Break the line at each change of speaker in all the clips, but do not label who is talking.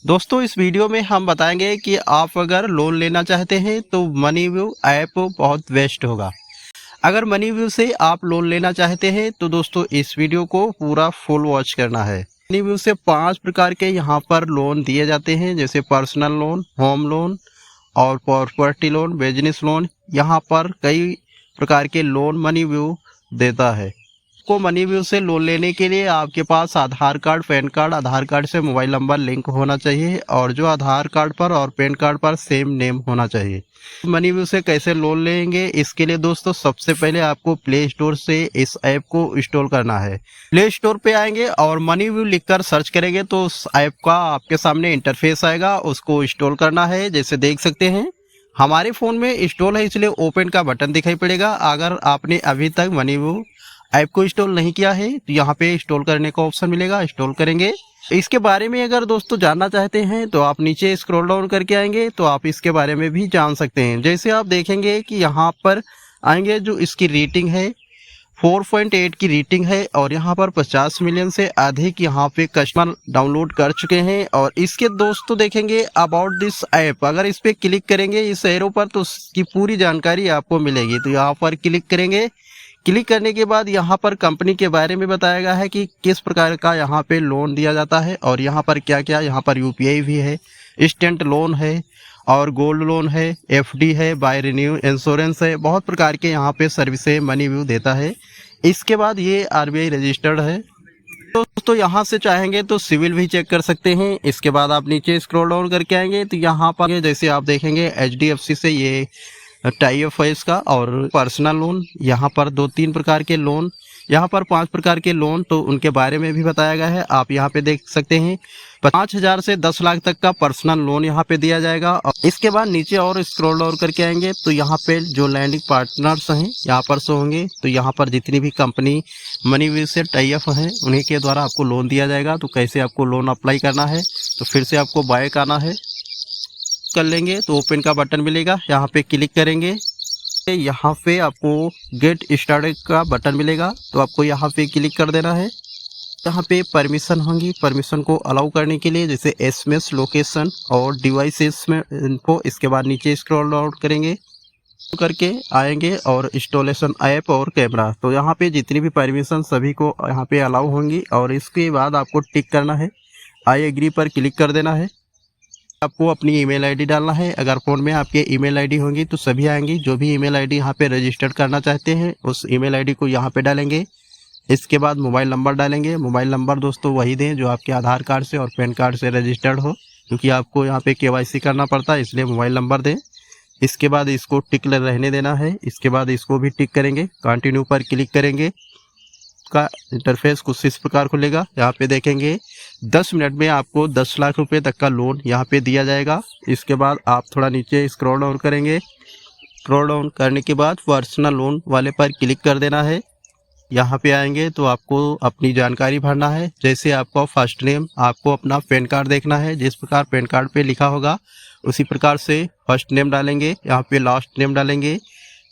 दोस्तों इस वीडियो में हम बताएंगे कि आप अगर लोन लेना चाहते हैं तो मनीव्यू ऐप बहुत बेस्ट होगा। अगर मनीव्यू से आप लोन लेना चाहते हैं तो दोस्तों इस वीडियो को पूरा फुल वॉच करना है। मनीव्यू से 5 प्रकार के यहाँ पर लोन दिए जाते हैं, जैसे पर्सनल लोन, होम लोन और प्रॉपर्टी लोन, बिजनेस लोन। यहाँ पर कई प्रकार के लोन मनीव्यू देता है। को मनीव्यू से लोन लेने के लिए आपके पास आधार कार्ड, पैन कार्ड, आधार कार्ड से मोबाइल नंबर लिंक होना चाहिए और जो आधार कार्ड पर और पैन कार्ड पर सेम नेम होना चाहिए। मनीव्यू से कैसे लोन लेंगे, इसके लिए दोस्तों सबसे पहले आपको प्ले स्टोर से इस ऐप को इंस्टॉल करना है। प्ले स्टोर पे आएंगे और मनीव्यू लिखकर सर्च करेंगे तो उस ऐप का आपके सामने इंटरफेस आएगा, उसको इंस्टॉल करना है। जैसे देख सकते हैं हमारे फ़ोन में इंस्टॉल है, इसलिए ओपन का बटन दिखाई पड़ेगा। अगर आपने अभी तक मनीव्यू ऐप को इंस्टॉल नहीं किया है तो यहाँ पे इंस्टॉल करने का ऑप्शन मिलेगा, इंस्टॉल करेंगे। इसके बारे में अगर दोस्तों जानना चाहते हैं तो आप नीचे स्क्रॉल डाउन करके आएंगे तो आप इसके बारे में भी जान सकते हैं। जैसे आप देखेंगे कि यहाँ पर आएंगे, जो इसकी रेटिंग है 4.8 की रेटिंग है और यहाँ पर 50 मिलियन से अधिक यहाँ पे कस्टमर डाउनलोड कर चुके हैं। और इसके दोस्तों देखेंगे अबाउट दिस ऐप, अगर इस पे क्लिक करेंगे इस एरो पर तो उसकी पूरी जानकारी आपको मिलेगी। तो यहाँ पर क्लिक करेंगे, क्लिक करने के बाद यहाँ पर कंपनी के बारे में बताया गया है कि किस प्रकार का यहाँ पे लोन दिया जाता है और यहाँ पर क्या क्या, यहाँ पर यूपीआई भी है, इंस्टेंट लोन है और गोल्ड लोन है, एफडी है, बाय रिन्यू इंश्योरेंस है। बहुत प्रकार के यहाँ पे सर्विसेज मनीव्यू देता है। इसके बाद ये आरबीआई रजिस्टर्ड है। दोस्तों यहाँ से चाहेंगे तो सिविल भी चेक कर सकते हैं। इसके बाद आप नीचे स्क्रॉल डाउन करके आएंगे तो यहाँ पर जैसे आप देखेंगे एचडीएफसी से ये टाई अप है इसका। और पर्सनल लोन, यहाँ पर 2-3 प्रकार के लोन, यहाँ पर 5 प्रकार के लोन, तो उनके बारे में भी बताया गया है। आप यहाँ पे देख सकते हैं 5,000 से 10 लाख तक का पर्सनल लोन यहाँ पे दिया जाएगा। और इसके बाद नीचे और स्क्रॉल डाउन करके आएंगे तो यहाँ पे जो लैंडिंग पार्टनर्स हैं यहाँ पर शो होंगे। तो यहाँ पर जितनी भी कंपनी मनीव्यू से टाई अप है उन्हीं के द्वारा आपको लोन दिया जाएगा। तो कैसे आपको लोन अप्लाई करना है, तो फिर से आपको बाय आना है, कर लेंगे तो ओपन का बटन मिलेगा, यहाँ पे क्लिक करेंगे। यहाँ पे आपको गेट स्टार्टेड का बटन मिलेगा तो आपको यहाँ पे क्लिक कर देना है। यहाँ पे परमिशन होंगी, परमिशन को अलाउ करने के लिए जैसे एसएमएस, लोकेशन और डिवाइसेस में इनको। इसके बाद नीचे स्क्रॉल डाउन करेंगे करके आएंगे और इंस्टॉलेशन ऐप और कैमरा, तो यहाँ पे जितनी भी परमिशन सभी को यहाँ पे अलाउ होंगी। और इसके बाद आपको टिक करना है, आई एग्री पर क्लिक कर देना है। आपको अपनी ईमेल आईडी डालना है। अगर फ़ोन में आपके ईमेल आईडी होंगी तो सभी आएंगी। जो भी ईमेल आईडी यहाँ पे रजिस्टर करना चाहते हैं उस ईमेल आईडी को यहाँ पे डालेंगे। इसके बाद मोबाइल नंबर डालेंगे। मोबाइल नंबर दोस्तों वही दें जो आपके आधार कार्ड से और पैन कार्ड से रजिस्टर्ड हो, क्योंकि आपको यहाँ पे केवाईसी करना पड़ता है, इसलिए मोबाइल नंबर दें। इसके बाद इसको टिक रहने देना है। इसके बाद इसको भी टिक करेंगे, कंटिन्यू पर क्लिक करेंगे। का इंटरफेस कुछ इस प्रकार खुलेगा। यहाँ पे देखेंगे 10 मिनट में आपको 10 लाख रुपए तक का लोन यहाँ पे दिया जाएगा। इसके बाद आप थोड़ा नीचे स्क्रॉल डाउन करेंगे। स्क्रॉल डाउन करने के बाद पर्सनल लोन वाले पर क्लिक कर देना है। यहाँ पे आएंगे तो आपको अपनी जानकारी भरना है। जैसे आपका फर्स्ट नेम, आपको अपना पैन कार्ड देखना है, जिस प्रकार पैन कार्ड पे लिखा होगा उसी प्रकार से फर्स्ट नेम डालेंगे, यहाँ पे लास्ट नेम डालेंगे।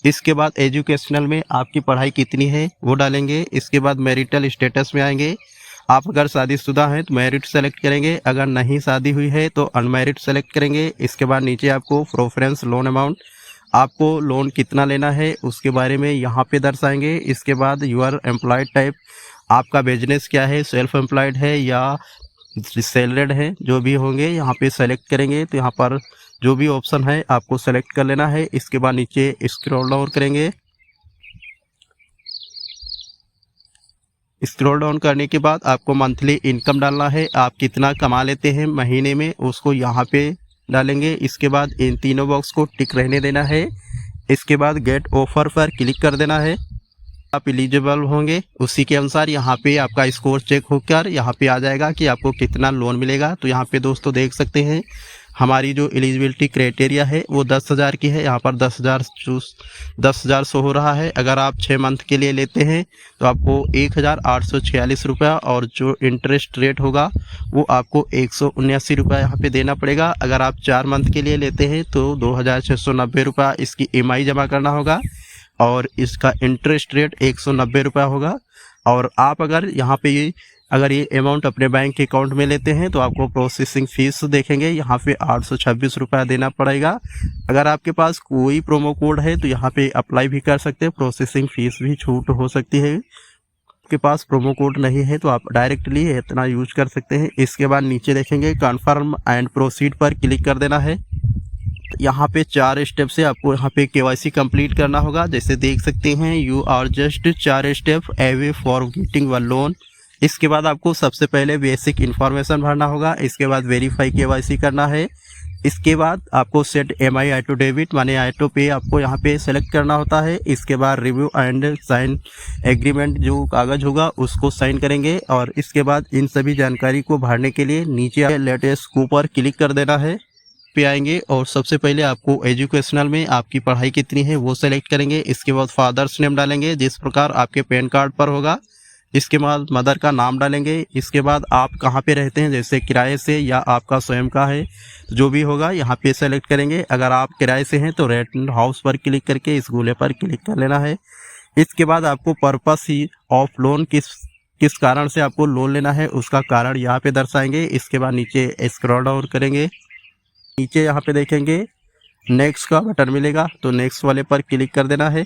इसके बाद एजुकेशनल में आपकी पढ़ाई कितनी है वो डालेंगे। इसके बाद मैरिटल स्टेटस में आएंगे। आप अगर शादीशुदा हैं तो मैरिड सेलेक्ट करेंगे, अगर नहीं शादी हुई है तो अनमैरिड सेलेक्ट करेंगे। इसके बाद नीचे आपको प्रेफरेंस लोन अमाउंट, आपको लोन कितना लेना है उसके बारे में यहाँ पे दर्शाएंगे। इसके बाद यूआर एम्प्लॉयड टाइप, आपका बिजनेस क्या है, सेल्फ एम्प्लॉयड है या सैलरीड है, जो भी होंगे यहाँ पे सेलेक्ट करेंगे। तो यहाँ पर जो भी ऑप्शन है आपको सेलेक्ट कर लेना है। इसके बाद नीचे स्क्रॉल डाउन करेंगे। स्क्रॉल डाउन करने के बाद आपको मंथली इनकम डालना है, आप कितना कमा लेते हैं महीने में उसको यहाँ पे डालेंगे। इसके बाद इन तीनों बॉक्स को टिक रहने देना है। इसके बाद गेट ऑफर पर क्लिक कर देना है। आप एलिजिबल होंगे उसी के अनुसार यहाँ पे आपका स्कोर चेक होकर यहाँ पे आ जाएगा कि आपको कितना लोन मिलेगा। तो यहाँ पे दोस्तों देख सकते हैं हमारी जो एलिजिबिलिटी क्राइटेरिया है वो 10,000 की है। यहाँ पर 10,000 शो हो रहा है। अगर आप 6 मंथ के लिए लेते हैं तो आपको 1,846 रुपया और जो इंटरेस्ट रेट होगा वो आपको 179 रुपया यहाँ पे देना पड़ेगा। अगर आप 4 मंथ के लिए लेते हैं तो 2,690 रुपया इसकी EMI जमा करना होगा और इसका इंटरेस्ट रेट 190 रुपया होगा। और आप अगर यहाँ पे अगर ये अमाउंट अपने बैंक अकाउंट में लेते हैं तो आपको प्रोसेसिंग फ़ीस देखेंगे यहाँ पे 826 रुपया देना पड़ेगा। अगर आपके पास कोई प्रोमो कोड है तो यहाँ पे अप्लाई भी कर सकते हैं, प्रोसेसिंग फ़ीस भी छूट हो सकती है। आपके पास प्रोमो कोड नहीं है तो आप डायरेक्टली इतना यूज कर सकते हैं। इसके बाद नीचे देखेंगे कन्फर्म एंड प्रोसीड पर क्लिक कर देना है। यहाँ पे 4 स्टेप से आपको यहाँ पे केवाईसी कंप्लीट करना होगा। जैसे देख सकते हैं you are just 4 step away for getting one loan. इसके बाद आपको सबसे पहले बेसिक इन्फॉर्मेशन भरना होगा, इसके बाद वेरीफाई केवाईसी करना है। इसके बाद आपको सेट MI ऑटो डेबिट माने ऑटो पे आपको यहाँ पे सेलेक्ट करना होता है। इसके बाद रिव्यू एंड साइन एग्रीमेंट जो कागज़ होगा उसको साइन करेंगे और इसके बाद इन सभी जानकारी को भरने के लिए नीचे लेटेस्ट को पर क्लिक कर देना है। पे आएंगे और सबसे पहले आपको एजुकेशनल में आपकी पढ़ाई कितनी है वो सेलेक्ट करेंगे। इसके बाद फादर्स नेम डालेंगे जिस प्रकार आपके पैन कार्ड पर होगा। इसके बाद मदर का नाम डालेंगे। इसके बाद आप कहाँ पे रहते हैं, जैसे किराए से या आपका स्वयं का है, जो भी होगा यहाँ पे सेलेक्ट करेंगे। अगर आप किराए से हैं तो रेंट हाउस पर क्लिक करके इस गोले पर क्लिक कर लेना है। इसके बाद आपको पर्पस ही ऑफ लोन किस कारण से आपको लोन लेना है उसका कारण यहाँ पे दर्शाएंगे। इसके बाद नीचे स्क्रॉल डाउन करेंगे, नीचे यहाँ पे देखेंगे नेक्स्ट का बटन मिलेगा तो नेक्स्ट वाले पर क्लिक कर देना है।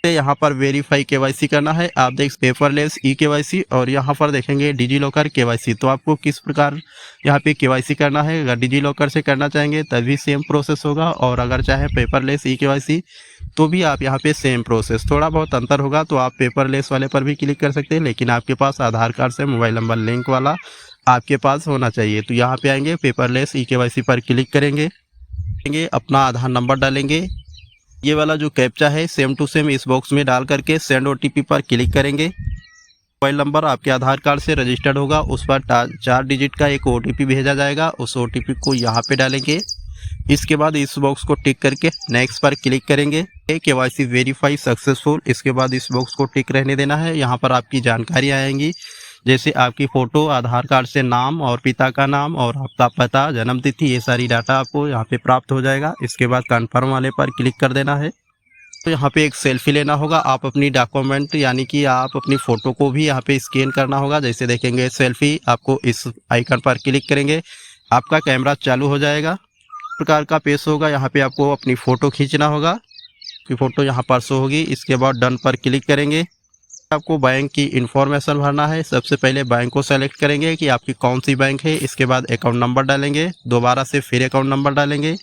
यहाँ पर वेरीफाई केवाईसी करना है। आप देख पेपरलेस केवाईसी और यहाँ पर देखेंगे डिजी लॉकर केवाईसी। तो आपको किस प्रकार यहाँ पे केवाईसी करना है, अगर डिजी लॉकर से करना चाहेंगे तभी सेम प्रोसेस होगा और अगर चाहे पेपरलेस केवाईसी तो भी आप यहाँ पे सेम प्रोसेस, थोड़ा बहुत अंतर होगा। तो आप पेपरलेस वाले पर भी क्लिक कर सकते हैं, लेकिन आपके पास आधार कार्ड से मोबाइल नंबर लिंक वाला आपके पास होना चाहिए। तो यहाँ पे आएंगे पेपरलेस केवाईसी पर क्लिक करेंगे, अपना आधार नंबर डालेंगे। ये वाला जो कैप्चा है सेम टू सेम इस बॉक्स में डाल करके सेंड OTP पर क्लिक करेंगे। मोबाइल नंबर आपके आधार कार्ड से रजिस्टर्ड होगा, उस पर 4 डिजिट का एक OTP भेजा जाएगा, उस OTP को यहाँ पे डालेंगे। इसके बाद इस बॉक्स को टिक करके नेक्स्ट पर क्लिक करेंगे। KYC verify successful. इसके बाद इस बॉक्स को टिक रहने देना है। यहाँ पर आपकी जानकारी आएंगी, जैसे आपकी फ़ोटो, आधार कार्ड से नाम और पिता का नाम और आपका पता, जन्म तिथि, ये सारी डाटा आपको यहाँ पे प्राप्त हो जाएगा। इसके बाद कन्फर्म वाले पर क्लिक कर देना है। तो यहाँ पे एक सेल्फी लेना होगा। आप अपनी डॉक्यूमेंट यानी कि आप अपनी फ़ोटो को भी यहाँ पे स्कैन करना होगा। जैसे देखेंगे सेल्फी, आपको इस आइकन पर क्लिक करेंगे, आपका कैमरा चालू हो जाएगा। इस प्रकार का पेश होगा। यहाँ पे आपको अपनी फ़ोटो खींचना होगा, कि फ़ोटो यहाँ पर शो होगी। इसके बाद डन पर क्लिक करेंगे। आपको बैंक की इंफॉर्मेशन भरना है। सबसे पहले बैंक को सेलेक्ट करेंगे कि आपकी कौन सी बैंक है। इसके बाद अकाउंट नंबर डालेंगे, दोबारा से फिर अकाउंट नंबर डालेंगे।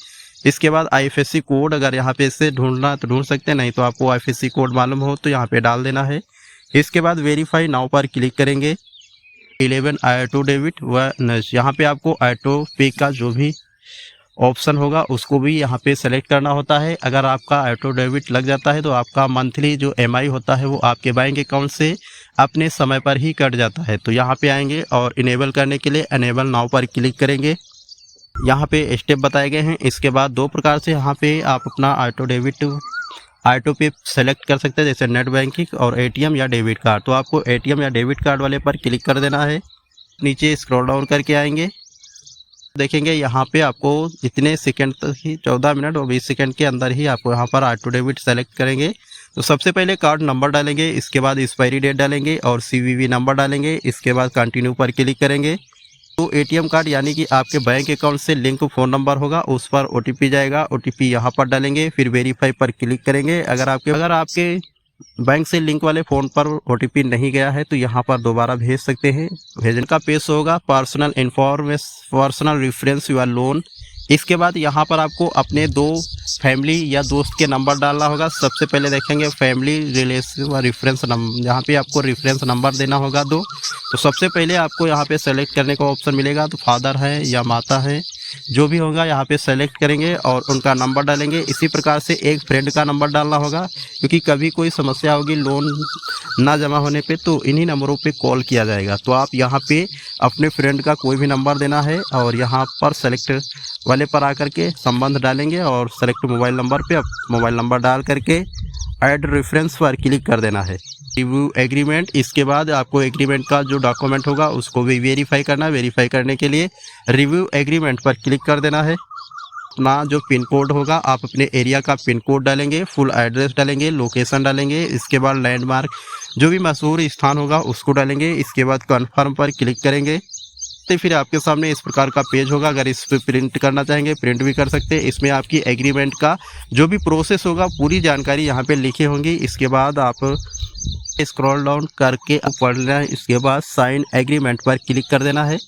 इसके बाद IFSC कोड, अगर यहाँ पे से ढूंढना तो ढूंढ सकते हैं, नहीं तो आपको IFSC कोड मालूम हो तो यहाँ पे डाल देना है। इसके बाद वेरीफाई नाउ पर क्लिक करेंगे। 11 ऑटो डेबिट व यहाँ पे आपको ऑटो पे का जो भी ऑप्शन होगा उसको भी यहाँ पे सेलेक्ट करना होता है। अगर आपका ऑटो डेबिट लग जाता है तो आपका मंथली जो MI होता है वो आपके बैंक अकाउंट से अपने समय पर ही कट जाता है। तो यहाँ पे आएंगे और इनेबल करने के लिए इनेबल नाउ पर क्लिक करेंगे। यहाँ पे स्टेप बताए गए हैं। इसके बाद 2 प्रकार से यहाँ पे आप अपना ऑटो डेबिट ऑटो पे सेलेक्ट कर सकते हैं, जैसे नेट बैंकिंग और ATM या डेबिट कार्ड। तो आपको ATM या डेबिट कार्ड वाले पर क्लिक कर देना है। नीचे स्क्रॉल डाउन करके आएंगे, देखेंगे यहाँ पे आपको इतने सेकंड तक ही 14 मिनट और 20 सेकंड के अंदर ही आपको यहाँ पर ऑटो डेबिट सेलेक्ट करेंगे। तो सबसे पहले कार्ड नंबर डालेंगे, इसके बाद एक्सपायरी डेट डालेंगे और CVV नंबर डालेंगे। इसके बाद कंटिन्यू पर क्लिक करेंगे। तो ATM कार्ड यानी कि आपके बैंक अकाउंट से लिंक फ़ोन नंबर होगा, उस पर OTP जाएगा। OTP यहाँ पर डालेंगे, फिर वेरीफाई पर क्लिक करेंगे। अगर आपके बैंक से लिंक वाले फ़ोन पर OTP नहीं गया है तो यहाँ पर दोबारा भेज सकते हैं। भेजने का पेज होगा पर्सनल रेफरेंस योर लोन। इसके बाद यहाँ पर आपको अपने 2 फैमिली या दोस्त के नंबर डालना होगा। सबसे पहले देखेंगे फैमिली रिलेशन रेफरेंस नंबर, यहाँ पे आपको रेफरेंस नंबर देना होगा 2। तो सबसे पहले आपको यहाँ पे सेलेक्ट करने का ऑप्शन मिलेगा, तो फादर है या माता है, जो भी होगा यहाँ पे सेलेक्ट करेंगे और उनका नंबर डालेंगे। इसी प्रकार से एक फ्रेंड का नंबर डालना होगा, क्योंकि कभी कोई समस्या होगी लोन ना जमा होने पे तो इन्हीं नंबरों पे कॉल किया जाएगा। तो आप यहाँ पे अपने फ्रेंड का कोई भी नंबर देना है और यहाँ पर सेलेक्ट वाले पर आकर के संबंध डालेंगे और सेलेक्ट मोबाइल नंबर पे मोबाइल नंबर डाल करके ऐड रेफरेंस पर क्लिक कर देना है। रिव्यू एग्रीमेंट, इसके बाद आपको एग्रीमेंट का जो डॉक्यूमेंट होगा उसको भी वेरीफाई करना है। वेरीफाई करने के लिए रिव्यू एग्रीमेंट पर क्लिक कर देना है। अपना जो पिन कोड होगा आप अपने एरिया का पिन कोड डालेंगे, फुल एड्रेस डालेंगे, लोकेशन डालेंगे। इसके बाद लैंडमार्क जो भी मशहूर स्थान होगा उसको डालेंगे। इसके बाद कन्फर्म पर क्लिक करेंगे तो फिर आपके सामने इस प्रकार का पेज होगा। अगर इस पर प्रिंट करना चाहेंगे प्रिंट भी कर सकते हैं। इसमें आपकी एग्रीमेंट का जो भी प्रोसेस होगा पूरी जानकारी यहाँ पे लिखी होंगी। इसके बाद आप स्क्रॉल डाउन करके पढ़ लेना है। इसके बाद साइन एग्रीमेंट पर क्लिक कर देना है।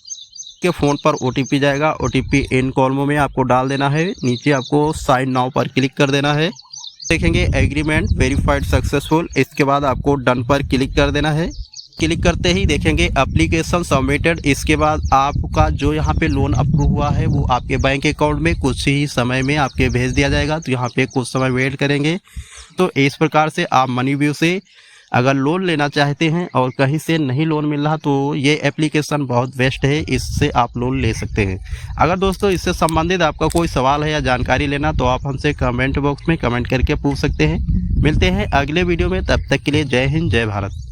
के फ़ोन पर OTP जाएगा, OTP इन कॉलमों में आपको डाल देना है। नीचे आपको साइन नाउ पर क्लिक कर देना है। देखेंगे एग्रीमेंट वेरीफाइड सक्सेसफुल। इसके बाद आपको डन पर क्लिक कर देना है। क्लिक करते ही देखेंगे एप्लीकेशन सबमिटेड। इसके बाद आपका जो यहाँ पे लोन अप्रूव हुआ है वो आपके बैंक अकाउंट में कुछ ही समय में आपके भेज दिया जाएगा। तो यहाँ पे कुछ समय वेट करेंगे। तो इस प्रकार से आप मनीव्यू से अगर लोन लेना चाहते हैं और कहीं से नहीं लोन मिल रहा तो ये एप्लीकेशन बहुत बेस्ट है, इससे आप लोन ले सकते हैं। अगर दोस्तों इससे संबंधित आपका कोई सवाल है या जानकारी लेना तो आप हमसे कमेंट बॉक्स में कमेंट करके पूछ सकते हैं। मिलते हैं अगले वीडियो में, तब तक के लिए जय हिंद जय भारत।